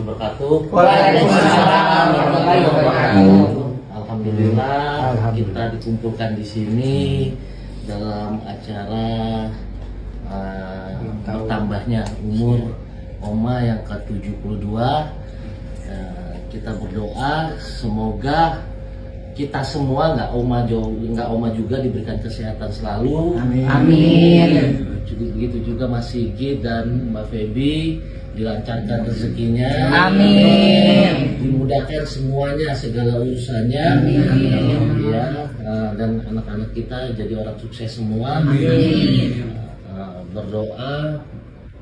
wabarakatuh. Waalaikumsalam warahmatullahi wabarakatuh. Alhamdulillah kita dikumpulkan di sini dalam acara bertambahnya umur Oma yang ke-72. Kita berdoa semoga kita semua nggak Oma juga diberikan kesehatan selalu. Amin. Begitu juga Mas Sigit dan Mbak Feby dilancarkan rezekinya. Amin. Dimudahkan semuanya segala urusannya. Amin. Ya, dan anak-anak kita jadi orang sukses semua. Amin. Berdoa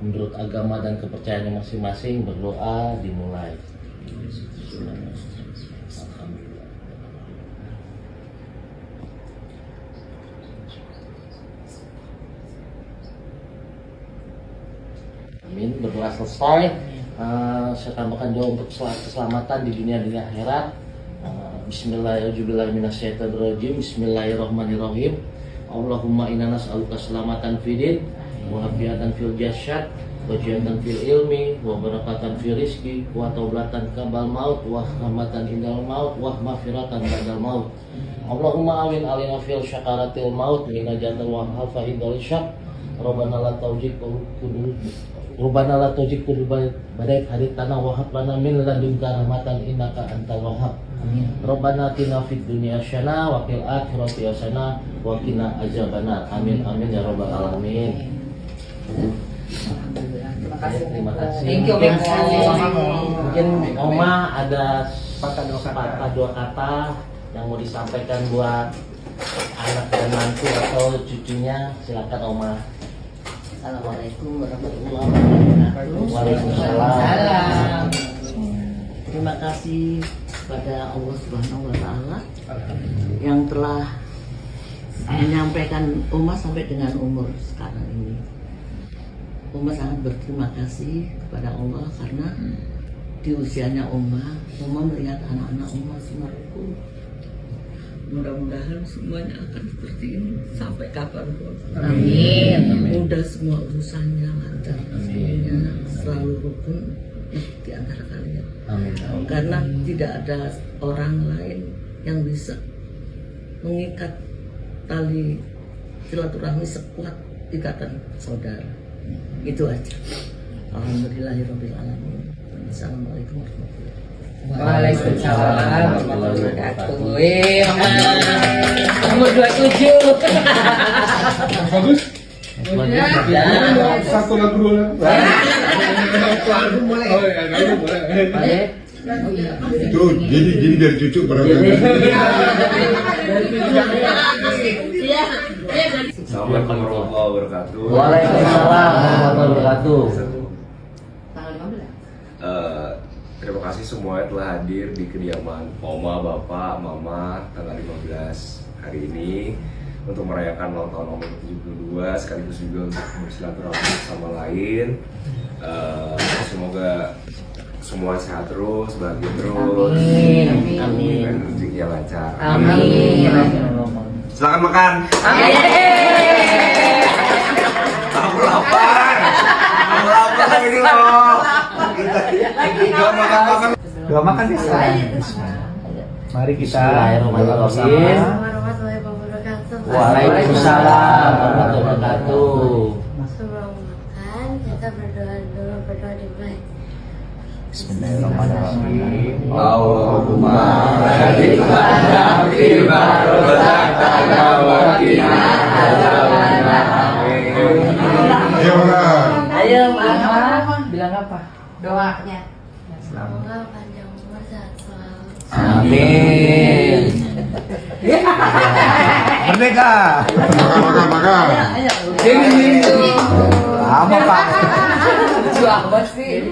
menurut agama dan kepercayaannya masing-masing, berdoa dimulai. Amin. Berdoa selesai. Saya tambahkan doa untuk keselamatan di dunia dan di akhirat. Bismillahirrahmanirrahim. Bismillahirrahmanirrahim. Allahumma inna nas'aluka selamatan fidin wa afiatan fil jasad wa jihatan fil ilmi wa barakatan fil rizki wa taubatan kabal maut wa rahmatan indal maut wa maghfiratan ba'dal maut. Allahumma awin alina fil syakaratil maut min ajatal wa halfa indal syak. Rabbana la tawjik kudu badai hadit tanah wahab lana min ladunka rahmatan innaka antal wahhab. Rabbana atina fid dunya hasanah wa fil akhirati hasanah wa qina azabannar. Amin amin ya rabbal alamin. Terima kasih. Thank you. Mungkin Oma ada sepatah dua kata yang mau disampaikan buat anak dan mantu atau cucunya. Silakan Oma. Assalamualaikum warahmatullahi wabarakatuh. Waalaikumsalam. Terima kasih kepada Allah Subhanahu wa Ta'ala yang telah menyampaikan Oma sampai dengan umur sekarang ini. Oma sangat berterima kasih kepada Allah karena di usianya Oma melihat anak-anak Oma semua rukun. Mudah-mudahan semuanya akan seperti ini sampai kapanpun. Amin. Mudah semua urusannya, lancar semuanya, selalu rukun di antara kalian. Amin. Karena tidak ada orang lain yang bisa mengikat tali silaturahmi sekuat ikatan saudara. Itu aja. Alhamdulillahirabbil alamin. Assalamualaikum warahmatullahi wabarakatuh. Waalaikumsalam warahmatullahi wabarakatuh. Nomor 27. Bagus. Ya. Satu lagu dulu. Lagu boleh. Oh ya, lagu boleh. Boleh. Itu jadi dari cucu pada. Assalamualaikum warahmatullahi wabarakatuh. Waalaikumsalam warahmatullahi wabarakatuh. Terima kasih semuanya telah hadir di kediaman Oma, Bapak, Mama tanggal 15 hari ini untuk merayakan ulang tahun Oma ke-72 sekaligus juga untuk bersilaturahmi sama lain. Semoga semua sehat terus, bahagia terus, Amin. dan rezeki yang lancar. Amin. Silakan makan. Amin. Aku lapar ini loh. Makan. Doa makan bisa. Mari kita Bismillahirrahmanirrahim. Warahmatullahi wabarakatuh. Waalaikumsalam warahmatullahi wabarakatuh. Sebelum makan kita berdoa dimulai. Bismillahirrahmanirrahim. Allahumma barik lana fi ma razaqtana wa qina adzabannar. Ayo Bang. Ayo, Mama. Bilang apa? Doanya. Semoga panjang umur sehat selalu. Amin. Merdeka. Makan. Sini. Lama Pak. Lucu amat sih.